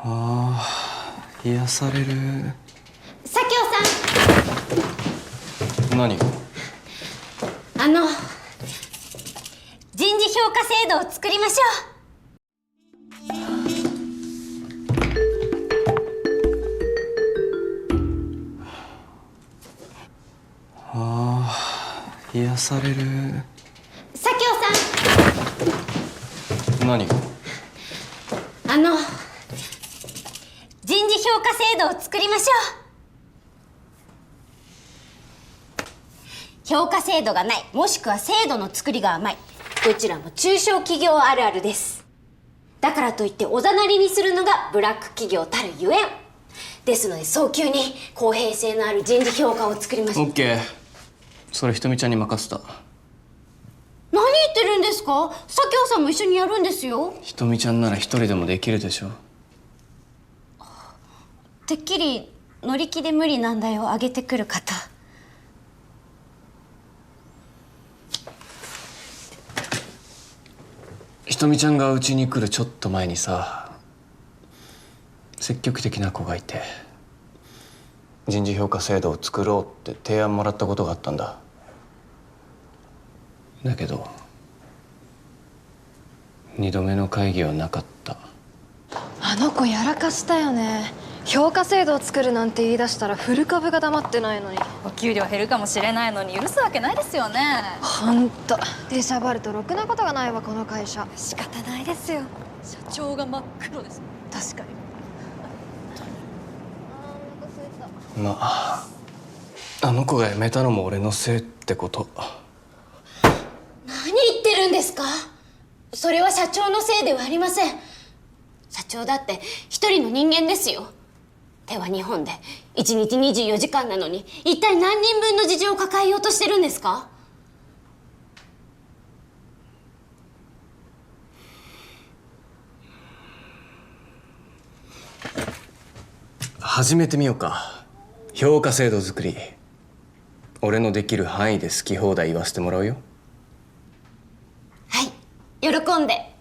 ああ、癒される。佐京さん。何？人事評価制度を作りましょああ、癒される。佐京さん。何？人事評価制度を作りましょう。評価制度がない、もしくは制度の作りが甘い、どちらも中小企業あるあるです。だからといっておざなりにするのがブラック企業たるゆえんですので、早急に公平性のある人事評価を作りましょう。オッケー。それひとみちゃんに任せた。何言ってるんですか？佐京さんも一緒にやるんですよ。ひとみちゃんなら一人でもできるでしょ。てっきり乗り気で無理難題を上げてくる方。ひとみちゃんがうちに来るちょっと前にさ、積極的な子がいて、人事評価制度を作ろうって提案もらったことがあったんだ。だけど2度目の会議はなかった。あの子やらかしたよね。評価制度を作るなんて言い出したら古株が黙ってないのに。お給料減るかもしれないのに許すわけないですよね。ほんと出しゃばるとろくなことがないわ、この会社。仕方ないですよ。社長が真っ黒です。確かに。まあ、あの子が辞めたのも俺のせいってこと。何言ってるんですか？それは社長のせいではありません。社長だって一人の人間ですよ。手は日本で1日24時間なのに、一体何人分の事情を抱えようとしてるんですか？始めてみようか。評価制度作り。俺のできる範囲で好き放題言わせてもらうよ。はい、喜んで。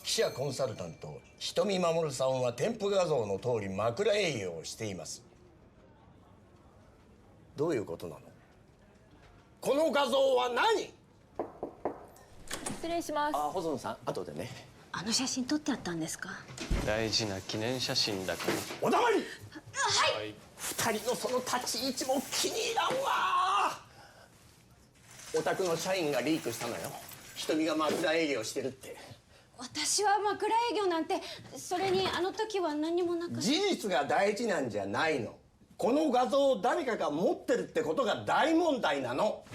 記者コンサルタント瞳守さんは添付画像の通り枕営業をしています。どういうことなの？この画像は何？失礼します。細野さん、後でね。あの写真撮ってあったんですか？大事な記念写真だから。おだわり。はい。二人のその立ち位置も気に入らんわ。お宅の社員がリークしたのよ。瞳が枕営業してるって。私は枕営業なんて、それにあの時は何もなく。事実が大事なんじゃないの。この画像を誰かが持ってるってことが大問題なの。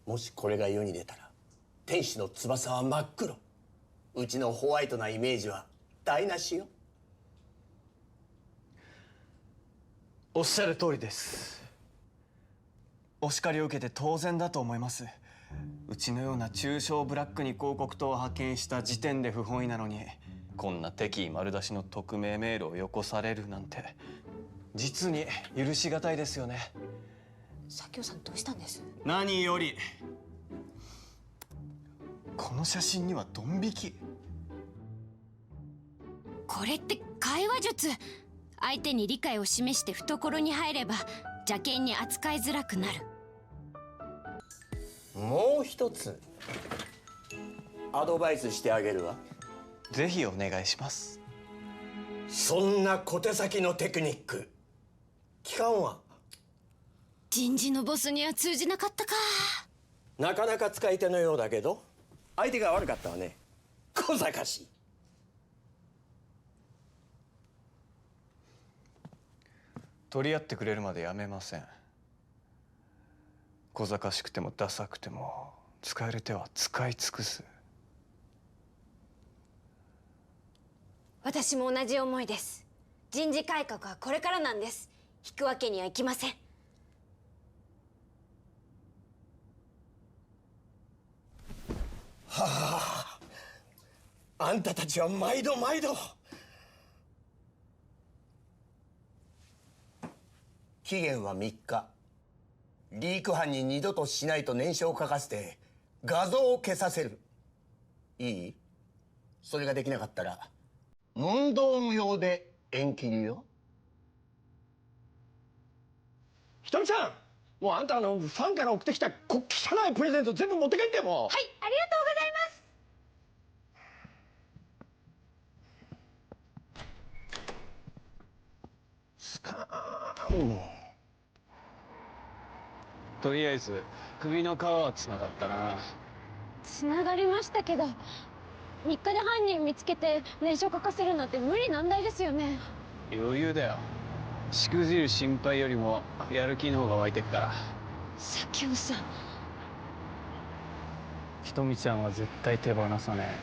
もしこれが世に出たら天使の翼は真っ黒。うちのホワイトなイメージは台無しよ。おっしゃる通りです。お叱りを受けて当然だと思います。うちのような中小ブラックに広告塔を派遣した時点で不本意なのに、こんな敵意丸出しの匿名メールをよこされるなんて実に許し難いですよね。佐京さんどうしたんです？何よりこの写真にはドン引き。これって会話術。相手に理解を示して懐に入れば邪険に扱いづらくなる。もう一つアドバイスしてあげるわ。ぜひお願いします。そんな小手先のテクニック聞かんわ。人事のボスには通じなかったか。なかなか使い手のようだけど相手が悪かったわね。小賢しい。取り合ってくれるまでやめません。小賢しくてもダサくても使える手は使い尽くす。私も同じ思いです。人事改革はこれからなんです。引くわけにはいきません。あんたたちは毎度毎度。期限は3日。リーク犯に二度としないと念書を書かせて画像を消させる。いい？それができなかったら問答無用で縁切りよ。ひとみさん、もうあんたファンから送ってきた汚いプレゼント全部持って帰ってもう。はい、ありがとうございます。スカーン。とりあえず首の皮はつながったな。つながりましたけど、3日で犯人見つけて念書書かせるなんて無理難題ですよね。余裕だよ。しくじる心配よりもやる気の方が湧いてっから。佐京さん。ひとみちゃんは絶対手放さね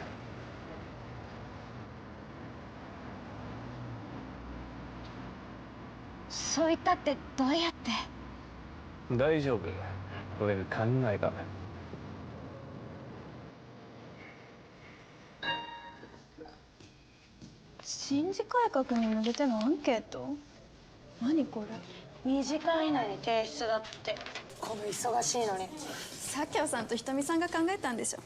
そう言ったってどうやって？え。大丈夫。俺考えが。人事改革に向けてのアンケート？何これ？2時間以内に提出だって。この忙しいのに。佐京さんとひとみさんが考えたんでしょ。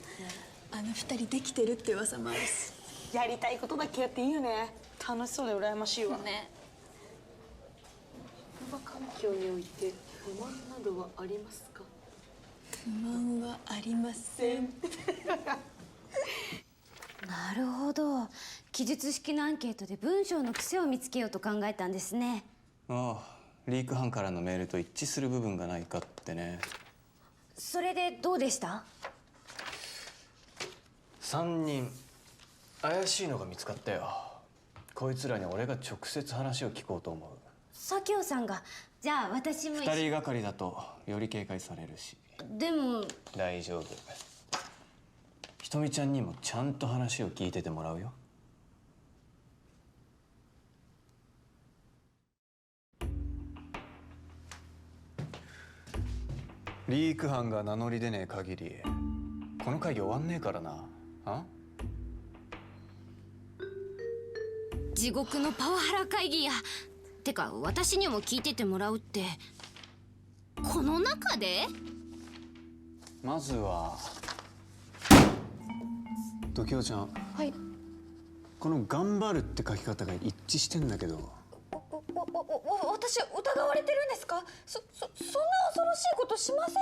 あの二人できてるって噂もあるし。やりたいことだけやっていいよね。楽しそうで羨ましいわ。ね。職場環境において不満などはありますか？不満はありません。なるほど。記述式のアンケートで文章の癖を見つけようと考えたんですね。ああ、リーク犯からのメールと一致する部分がないかってね。それでどうでした？ 3人怪しいのが見つかったよ。こいつらに俺が直接話を聞こうと思う。佐京さんが。じゃあ私も2人がかりだとより警戒されるし。でも大丈夫。ひとみちゃんにもちゃんと話を聞いててもらうよ。リーク犯が名乗り出ねえ限りこの会議終わんねえからな。あ？地獄のパワハラ会議や。てか私にも聞いててもらうってこの中で？まずはドキオちゃん。はい。この「頑張る」って書き方が一致してんだけど。私疑われてるんですか？そんな恐ろしいことしません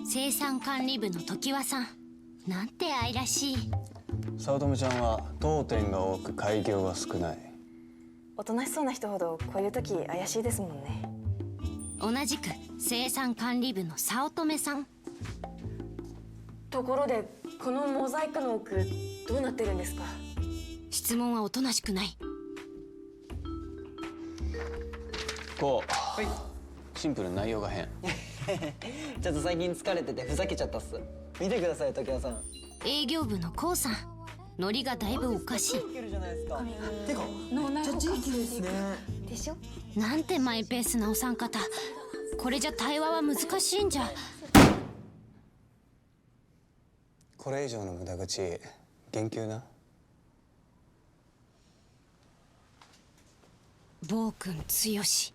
よ。生産管理部の常盤さん。なんて愛らしい。早乙女ちゃんは当店が多く開業が少ない。おとなしそうな人ほどこういう時怪しいですもんね。同じく生産管理部の早乙女さん。ところでこのモザイクの奥どうなってるんですか？質問はおとなしくない。こう、シンプルに内容が変。ちょっと最近疲れててふざけちゃったっす。見てください、常盤さん。営業部のこうさん。ノリがだいぶおかしい。いけるじゃないですか。てか脳内保管ですね。でしょ？なんてマイペースなお三方。これじゃ対話は難しいんじゃ。これ以上の無駄口言及な。暴君強し。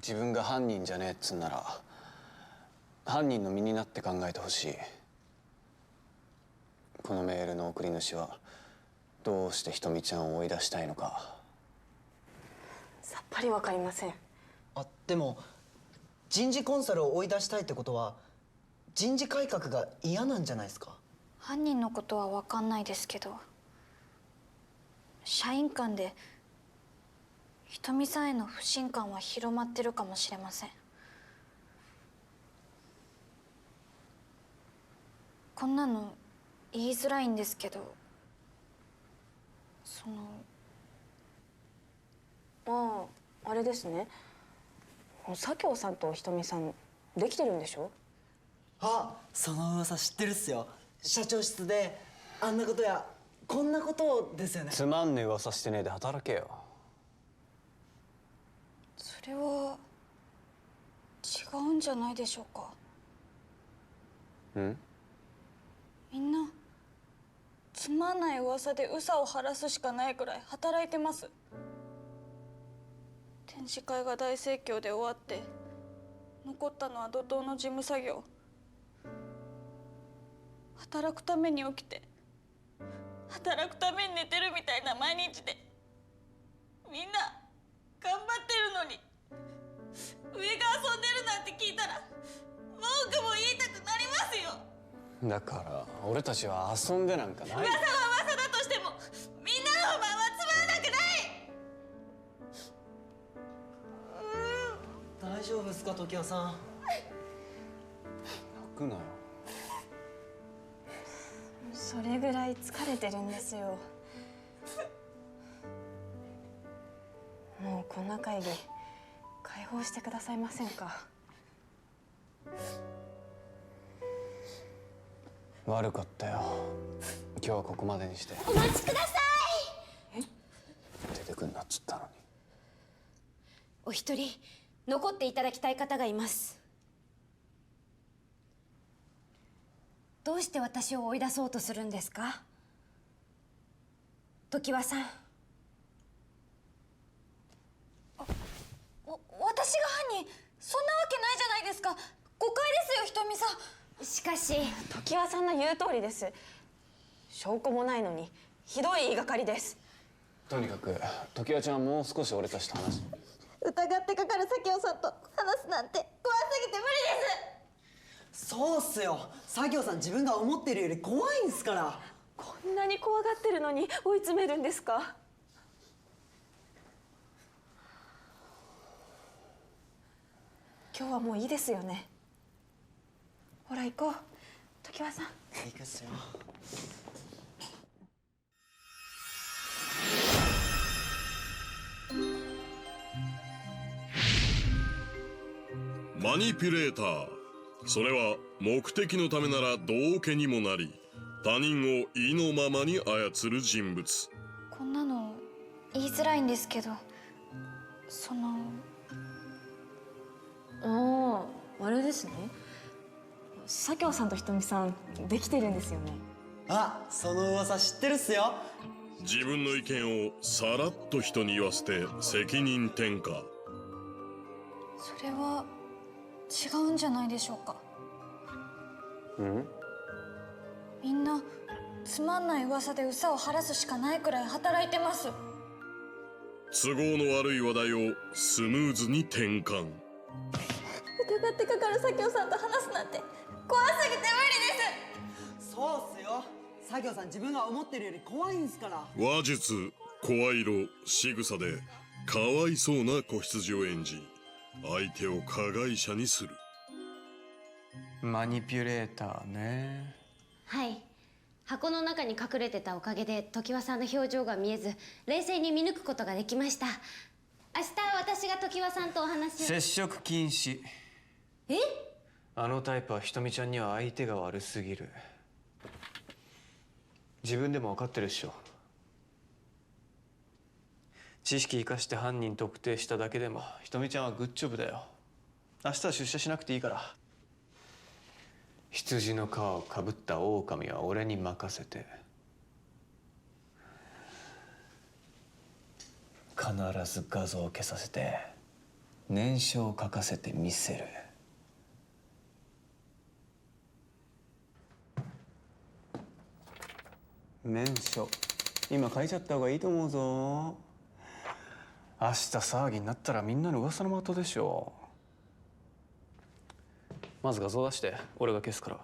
自分が犯人じゃねえっつんなら犯人の身になって考えてほしい。このメールの送り主はどうしてひとみちゃんを追い出したいのか。さっぱりわかりません。あ、でも人事コンサルを追い出したいってことは人事改革が嫌なんじゃないですか？犯人のことは分かんないですけど、社員間でひとみさんへの不信感は広まってるかもしれません。こんなの言いづらいんですけど、あれですね。佐京さんとひとみさんできてるんでしょ？あ、その噂知ってるっすよ。社長室であんなことやこんなことですよね。つまんねえ噂してねえで働けよ。それは違うんじゃないでしょうか。みんなつまんない噂で憂さを晴らすしかないくらい働いてます。展示会が大盛況で終わって残ったのは怒涛の事務作業。働くために起きて働くために寝てるみたいな毎日で、みんな頑張ってるのに上が遊んでるなんて聞いたら文句も言いたくなりますよ。だから俺たちは遊んでなんかない。噂は噂だとしてもみんなの不満はつまらなくない。大丈夫ですか、時矢さん。泣くなよ。それぐらい疲れてるんですよ。もうこんな会議解放してくださいませんか。悪かったよ。今日はここまでにして。お待ちください。出てくんなっつったのに。お一人残っていただきたい方がいます。どうして私を追い出そうとするんですか？常盤さん。私が犯人？そんなわけないじゃないですか。誤解ですよ、ひとみさん。しかし常盤さんの言う通りです。証拠もないのにひどい言いがかりです。とにかく常盤ちゃんはもう少し俺たちと話す。疑ってかかる佐京さんと話すなんて怖すぎて無理です。そうっすよ。佐京さん自分が思ってるより怖いんすから。こんなに怖がってるのに追い詰めるんですか？今日はもういいですよね。ほら行こう、常盤さん。行くっすよ。マニピュレーター、それは目的のためなら道化にもなり、他人を意のままに操る人物。こんなの言いづらいんですけど、あれですね。佐京さんとひとみさんできてるんですよね。あ、その噂知ってるっすよ。自分の意見をさらっと人に言わせて責任転嫁。それは違うんじゃないでしょうか。みんなつまんない噂で憂さを晴らすしかないくらい働いてます。都合の悪い話題をスムーズに転換。疑ってかかる佐京さんと話すなんて怖すぎて無理です。そうっすよ。佐京さん自分が思ってるより怖いんすから。話術、声色、仕草でかわいそうな子羊を演じ、相手を加害者にする。マニピュレーターね。はい。箱の中に隠れてたおかげで常盤さんの表情が見えず冷静に見抜くことができました。明日私が常盤さんとお話を。接触禁止。え？あのタイプはひとみちゃんには相手が悪すぎる。自分でも分かってるっしょ。知識生かして犯人特定しただけでもひとみちゃんはグッジョブだよ。明日は出社しなくていいから。羊の皮をかぶった狼は俺に任せて。必ず画像を消させて念書を書かせてみせる。念書今書いちゃった方がいいと思うぞ。明日騒ぎになったらみんなの噂の的でしょ。まず画像出して俺が消すから。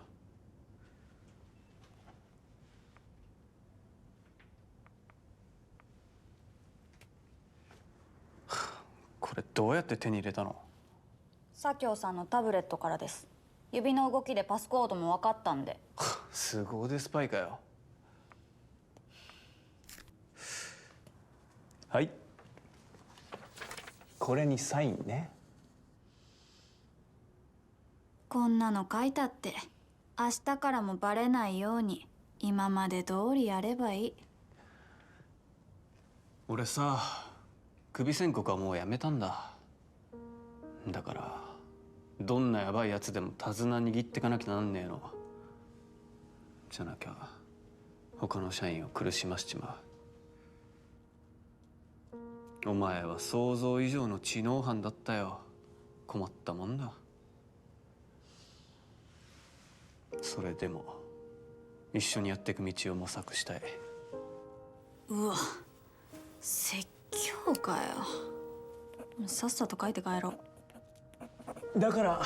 これどうやって手に入れたの？佐京さんのタブレットからです。指の動きでパスコードも分かったんで。凄腕スパイかよ。はい、これにサインね。こんなの書いたって明日からもバレないように今まで通りやればいい。俺さ、首宣告はもうやめたんだ。だからどんなヤバいやつでも手綱握ってかなきゃなんねえの。じゃなきゃ他の社員を苦しましちまう。お前は想像以上の知能犯だったよ。困ったもんだ。それでも一緒にやっていく道を模索したい。うわ、説教かよ。さっさと書いて帰ろう。だから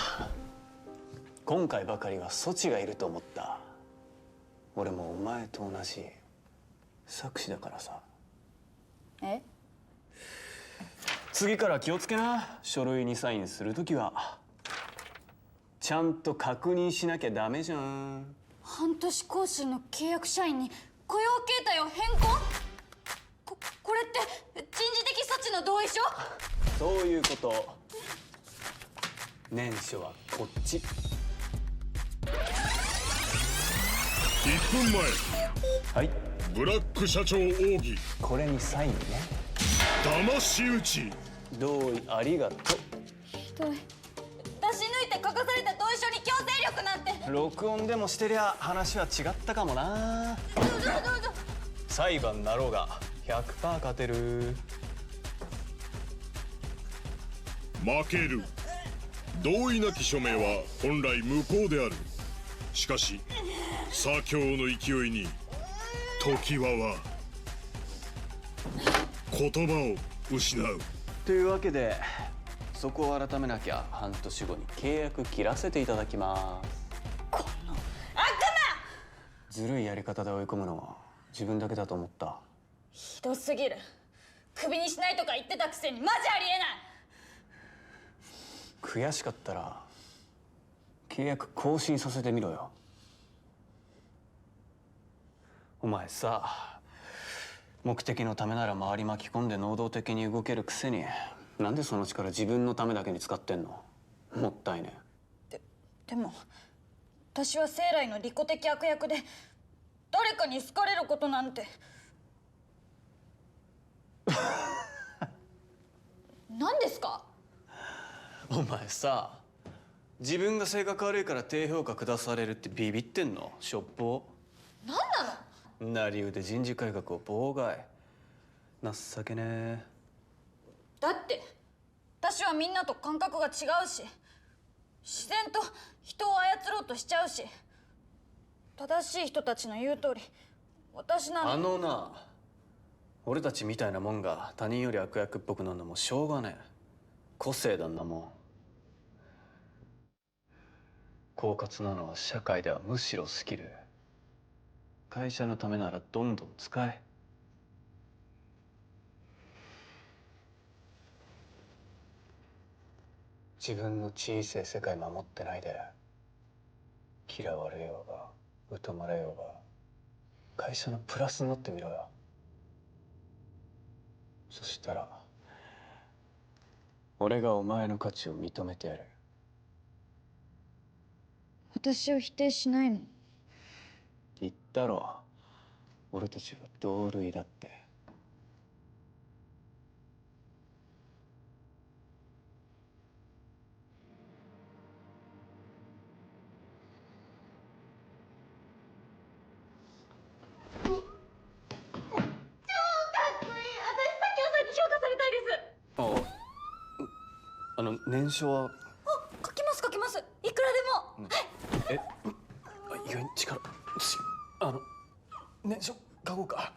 今回ばかりは措置がいると思った。俺もお前と同じ作詞だからさ。え？次から気をつけな。書類にサインするときはちゃんと確認しなきゃダメじゃん。半年更新の契約社員に雇用形態を変更？これって人事的措置の同意書？そういうこと。年初はこっち。1分前、はい。ブラック社長奥義。これにサインね。騙し討ち。同意ありがとう。ひどい。出し抜いて書かされた同意書に強制力なんて。録音でもしてりゃ話は違ったかもな。どうぞ。裁判なろうが 100% 勝てる。負ける。同意なき署名は本来無効である。しかし左京の勢いに常盤は言葉を失う。というわけでそこを改めなきゃ半年後に契約切らせていただきます。この悪魔！ずるいやり方で追い込むのは自分だけだと思った。ひどすぎる。クビにしないとか言ってたくせにマジありえない。悔しかったら契約更新させてみろよ。お前さ、目的のためなら周り巻き込んで能動的に動けるくせに、なんでその力自分のためだけに使ってんの？もったいねえ。でも私は生来の利己的悪役で誰かに好かれることなんて。何ですか？お前さ、自分が性格悪いから低評価下されるってビビってんの？しょっぽ。何なの？成り行で人事改革を妨害。情けねえ。だって私はみんなと感覚が違うし、自然と人を操ろうとしちゃうし、正しい人たちの言う通り私なんて。あのな、俺たちみたいなもんが他人より悪役っぽくなるのもしょうがねえ。個性だんなもん。狡猾なのは社会ではむしろスキル。会社のためならどんどん使え。自分の小さい世界守ってないで嫌われようが疎まれようが会社のプラスになってみろよ。そしたら俺がお前の価値を認めてやる。私を否定しないの？言ったろ、俺たちは同類だって。年少は。書きますいくらでも。意外に力強い。年少書こうか。